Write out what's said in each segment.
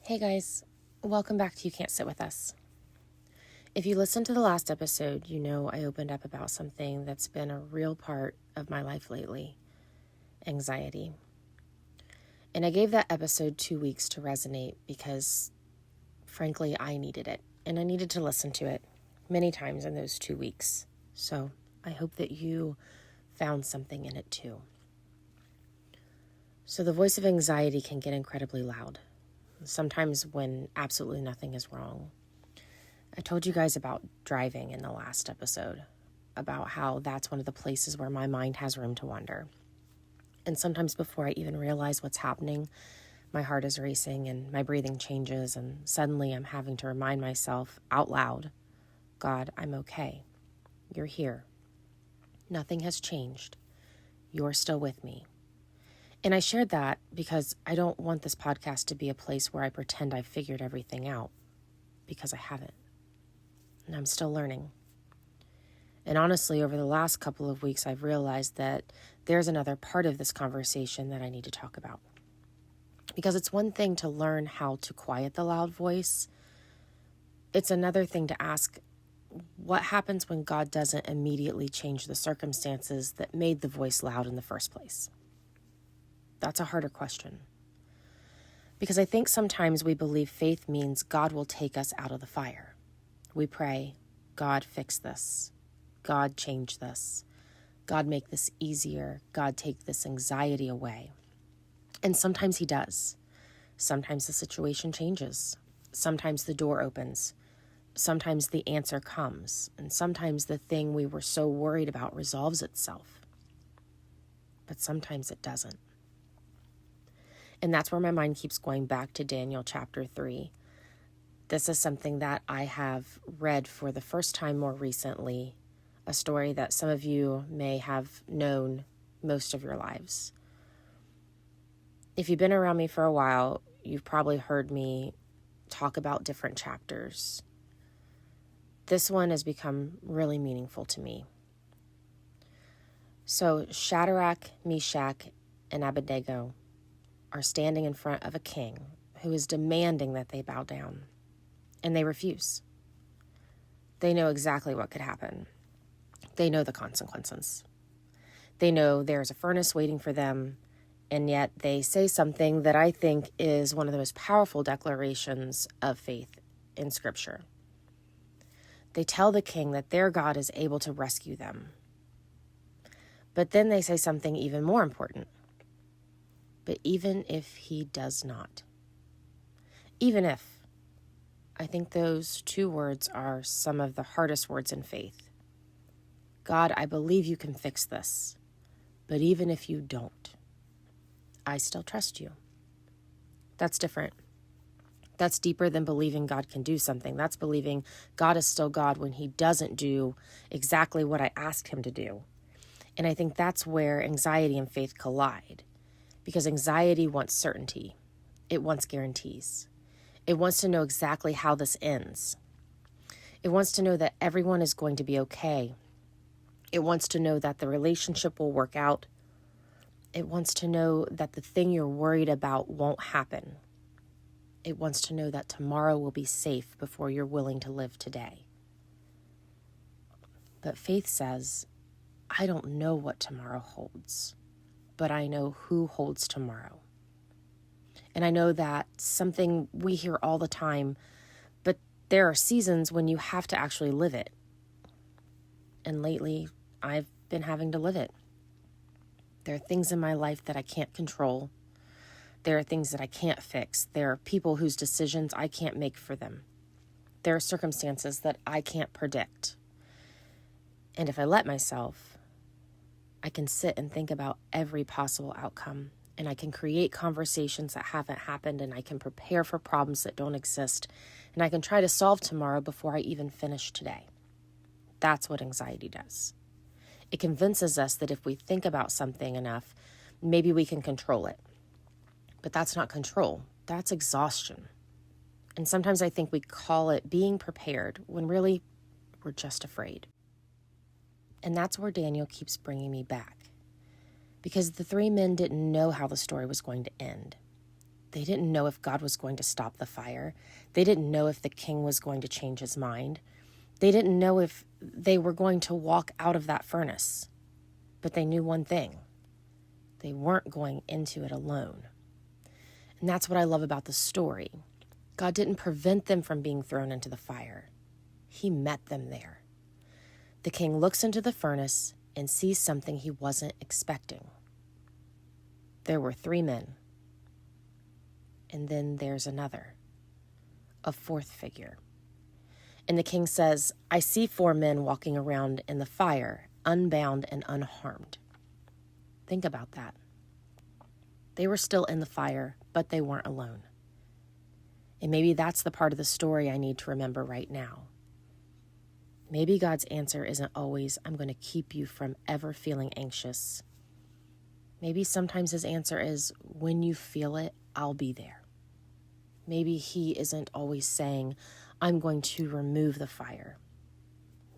Hey guys, welcome back to You Can't Sit With Us. If you listened to the last episode, you know I opened up about something that's been a real part of my life lately, anxiety. And I gave that episode 2 weeks to resonate because, frankly, I needed it. And I needed to listen to it many times in those 2 weeks. So I hope that you found something in it too. So the voice of anxiety can get incredibly loud. Sometimes when absolutely nothing is wrong. I told you guys about driving in the last episode, about how that's one of the places where my mind has room to wander. And sometimes before I even realize what's happening, my heart is racing and my breathing changes, and suddenly I'm having to remind myself out loud, God, I'm okay. You're here. Nothing has changed. You're still with me. And I shared that because I don't want this podcast to be a place where I pretend I've figured everything out, because I haven't. And I'm still learning. And honestly, over the last couple of weeks, I've realized that there's another part of this conversation that I need to talk about. Because it's one thing to learn how to quiet the loud voice. It's another thing to ask, what happens when God doesn't immediately change the circumstances that made the voice loud in the first place? That's a harder question. Because I think sometimes we believe faith means God will take us out of the fire. We pray, God, fix this. God, change this. God, make this easier. God, take this anxiety away. And sometimes He does. Sometimes the situation changes. Sometimes the door opens. Sometimes the answer comes. And sometimes the thing we were so worried about resolves itself. But sometimes it doesn't. And that's where my mind keeps going back to Daniel chapter 3. This is something that I have read for the first time more recently, a story that some of you may have known most of your lives. If you've been around me for a while, you've probably heard me talk about different chapters. This one has become really meaningful to me. So Shadrach, Meshach, and Abednego are standing in front of a king who is demanding that they bow down, and they refuse. They know exactly what could happen. They know the consequences. They know there's a furnace waiting for them, and yet they say something that I think is one of the most powerful declarations of faith in Scripture. They tell the king that their God is able to rescue them. But then they say something even more important. But even if He does not, even if, I think those two words are some of the hardest words in faith. God, I believe you can fix this, but even if you don't, I still trust you. That's different. That's deeper than believing God can do something. That's believing God is still God when He doesn't do exactly what I asked Him to do. And I think that's where anxiety and faith collide. Because anxiety wants certainty. It wants guarantees. It wants to know exactly how this ends. It wants to know that everyone is going to be okay. It wants to know that the relationship will work out. It wants to know that the thing you're worried about won't happen. It wants to know that tomorrow will be safe before you're willing to live today. But faith says, I don't know what tomorrow holds, but I know who holds tomorrow. And I know that something we hear all the time, but there are seasons when you have to actually live it. And lately, I've been having to live it. There are things in my life that I can't control. There are things that I can't fix. There are people whose decisions I can't make for them. There are circumstances that I can't predict. And if I let myself, I can sit and think about every possible outcome, and I can create conversations that haven't happened, and I can prepare for problems that don't exist, and I can try to solve tomorrow before I even finish today. That's what anxiety does. It convinces us that if we think about something enough, maybe we can control it. But that's not control. That's exhaustion. And sometimes I think we call it being prepared when really we're just afraid. And that's where Daniel keeps bringing me back. Because the three men didn't know how the story was going to end. They didn't know if God was going to stop the fire. They didn't know if the king was going to change his mind. They didn't know if they were going to walk out of that furnace. But they knew one thing. They weren't going into it alone. And that's what I love about the story. God didn't prevent them from being thrown into the fire. He met them there. The king looks into the furnace and sees something he wasn't expecting. There were 3 men. And then there's another, a 4th figure. And the king says, I see 4 men walking around in the fire, unbound and unharmed. Think about that. They were still in the fire, but they weren't alone. And maybe that's the part of the story I need to remember right now. Maybe God's answer isn't always, I'm going to keep you from ever feeling anxious. Maybe sometimes his answer is, when you feel it, I'll be there. Maybe he isn't always saying, I'm going to remove the fire.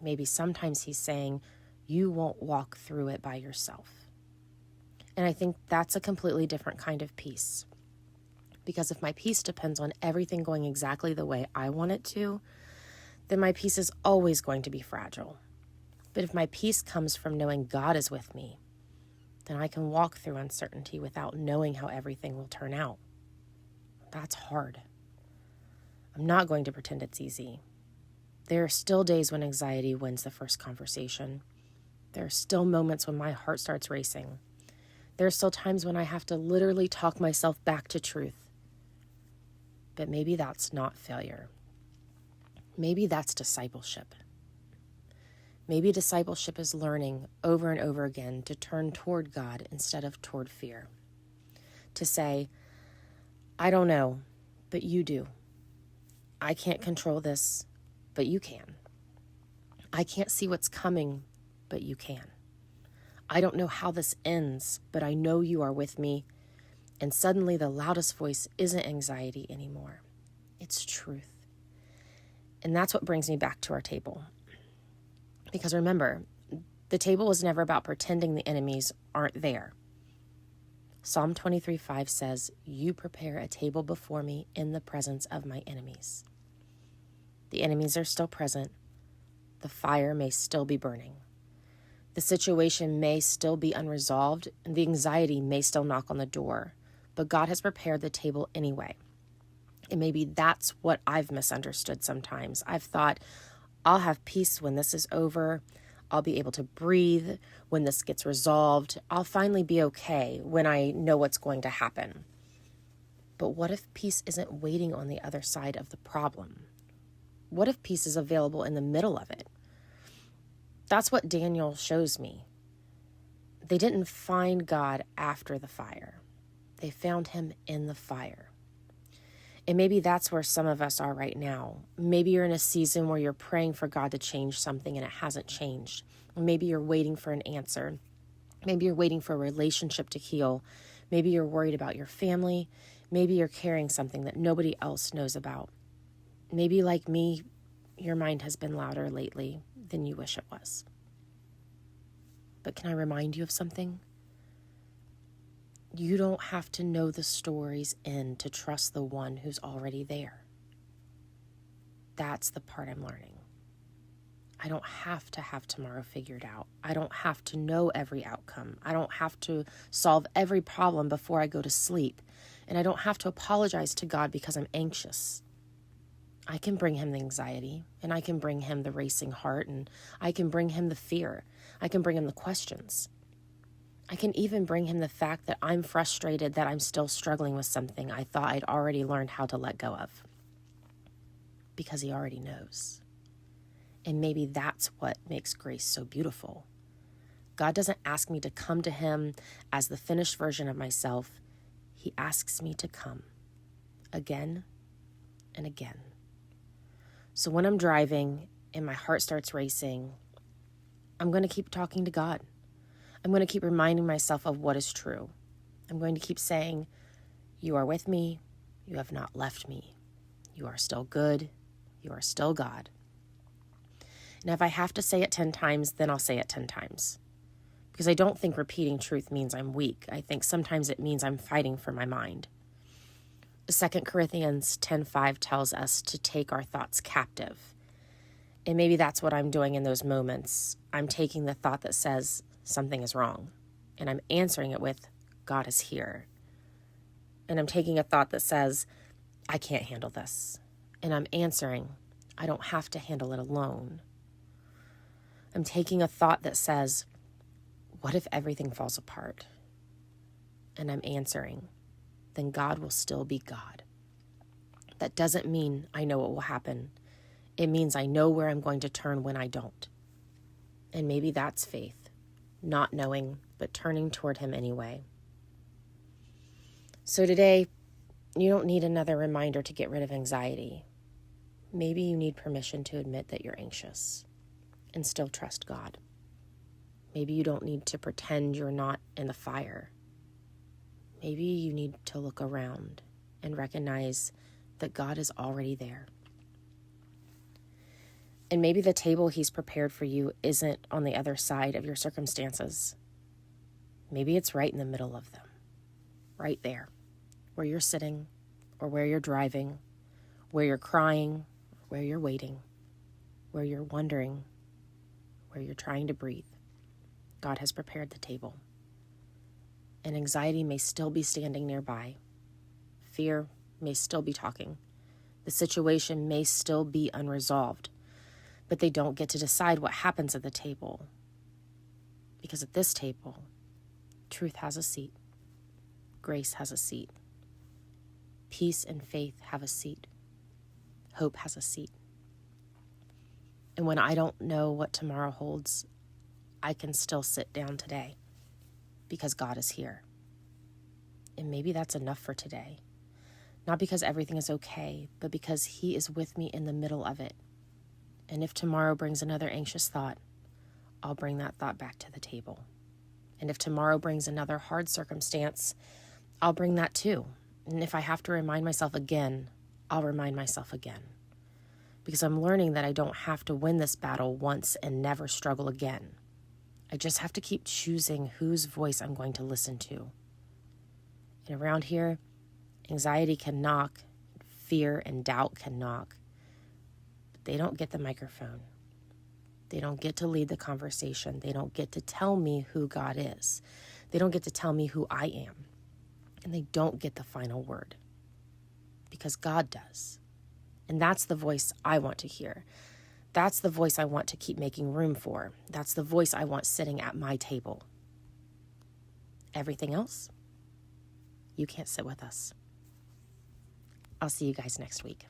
Maybe sometimes he's saying, you won't walk through it by yourself. And I think that's a completely different kind of peace. Because if my peace depends on everything going exactly the way I want it to, then my peace is always going to be fragile. But if my peace comes from knowing God is with me, then I can walk through uncertainty without knowing how everything will turn out. That's hard. I'm not going to pretend it's easy. There are still days when anxiety wins the first conversation. There are still moments when my heart starts racing. There are still times when I have to literally talk myself back to truth. But maybe that's not failure. Maybe that's discipleship. Maybe discipleship is learning over and over again to turn toward God instead of toward fear. To say, I don't know, but you do. I can't control this, but you can. I can't see what's coming, but you can. I don't know how this ends, but I know you are with me. And suddenly the loudest voice isn't anxiety anymore. It's truth. And that's what brings me back to our table. Because remember, the table was never about pretending the enemies aren't there. Psalm 23:5 says, you prepare a table before me in the presence of my enemies. The enemies are still present. The fire may still be burning. The situation may still be unresolved, and the anxiety may still knock on the door. But God has prepared the table anyway. And maybe that's what I've misunderstood sometimes. I've thought, I'll have peace when this is over. I'll be able to breathe when this gets resolved. I'll finally be okay when I know what's going to happen. But what if peace isn't waiting on the other side of the problem? What if peace is available in the middle of it? That's what Daniel shows me. They didn't find God after the fire. They found him in the fire. And maybe that's where some of us are right now. Maybe you're in a season where you're praying for God to change something and it hasn't changed. Or maybe you're waiting for an answer. Maybe you're waiting for a relationship to heal. Maybe you're worried about your family. Maybe you're carrying something that nobody else knows about. Maybe like me, your mind has been louder lately than you wish it was. But can I remind you of something? You don't have to know the story's end to trust the one who's already there. That's the part I'm learning. I don't have to have tomorrow figured out. I don't have to know every outcome. I don't have to solve every problem before I go to sleep. And I don't have to apologize to God because I'm anxious. I can bring him the anxiety, and I can bring him the racing heart, and I can bring him the fear. I can bring him the questions. I can even bring him the fact that I'm frustrated that I'm still struggling with something I thought I'd already learned how to let go of. Because he already knows. And maybe that's what makes grace so beautiful. God doesn't ask me to come to him as the finished version of myself. He asks me to come again and again. So when I'm driving and my heart starts racing, I'm going to keep talking to God. I'm going to keep reminding myself of what is true. I'm going to keep saying, you are with me. You have not left me. You are still good. You are still God. And if I have to say it 10 times, then I'll say it 10 times. Because I don't think repeating truth means I'm weak. I think sometimes it means I'm fighting for my mind. 2 Corinthians 10:5 tells us to take our thoughts captive. And maybe that's what I'm doing in those moments. I'm taking the thought that says something is wrong, and I'm answering it with, God is here. And I'm taking a thought that says, I can't handle this. And I'm answering, I don't have to handle it alone. I'm taking a thought that says, what if everything falls apart? And I'm answering, then God will still be God. That doesn't mean I know what will happen. It means I know where I'm going to turn when I don't. And maybe that's faith, not knowing, but turning toward him anyway. So today, you don't need another reminder to get rid of anxiety. Maybe you need permission to admit that you're anxious and still trust God. Maybe you don't need to pretend you're not in the fire. Maybe you need to look around and recognize that God is already there. And maybe the table he's prepared for you isn't on the other side of your circumstances. Maybe it's right in the middle of them, right there, where you're sitting or where you're driving, where you're crying, where you're waiting, where you're wondering, where you're trying to breathe. God has prepared the table. And anxiety may still be standing nearby. Fear may still be talking. The situation may still be unresolved. But they don't get to decide what happens at the table. Because at this table, truth has a seat. Grace has a seat. Peace and faith have a seat. Hope has a seat. And when I don't know what tomorrow holds, I can still sit down today because God is here. And maybe that's enough for today. Not because everything is okay, but because he is with me in the middle of it. And if tomorrow brings another anxious thought, I'll bring that thought back to the table. And if tomorrow brings another hard circumstance, I'll bring that too. And if I have to remind myself again, I'll remind myself again. Because I'm learning that I don't have to win this battle once and never struggle again. I just have to keep choosing whose voice I'm going to listen to. And around here, anxiety can knock, fear and doubt can knock. They don't get the microphone. They don't get to lead the conversation. They don't get to tell me who God is. They don't get to tell me who I am. And they don't get the final word. Because God does. And that's the voice I want to hear. That's the voice I want to keep making room for. That's the voice I want sitting at my table. Everything else, you can't sit with us. I'll see you guys next week.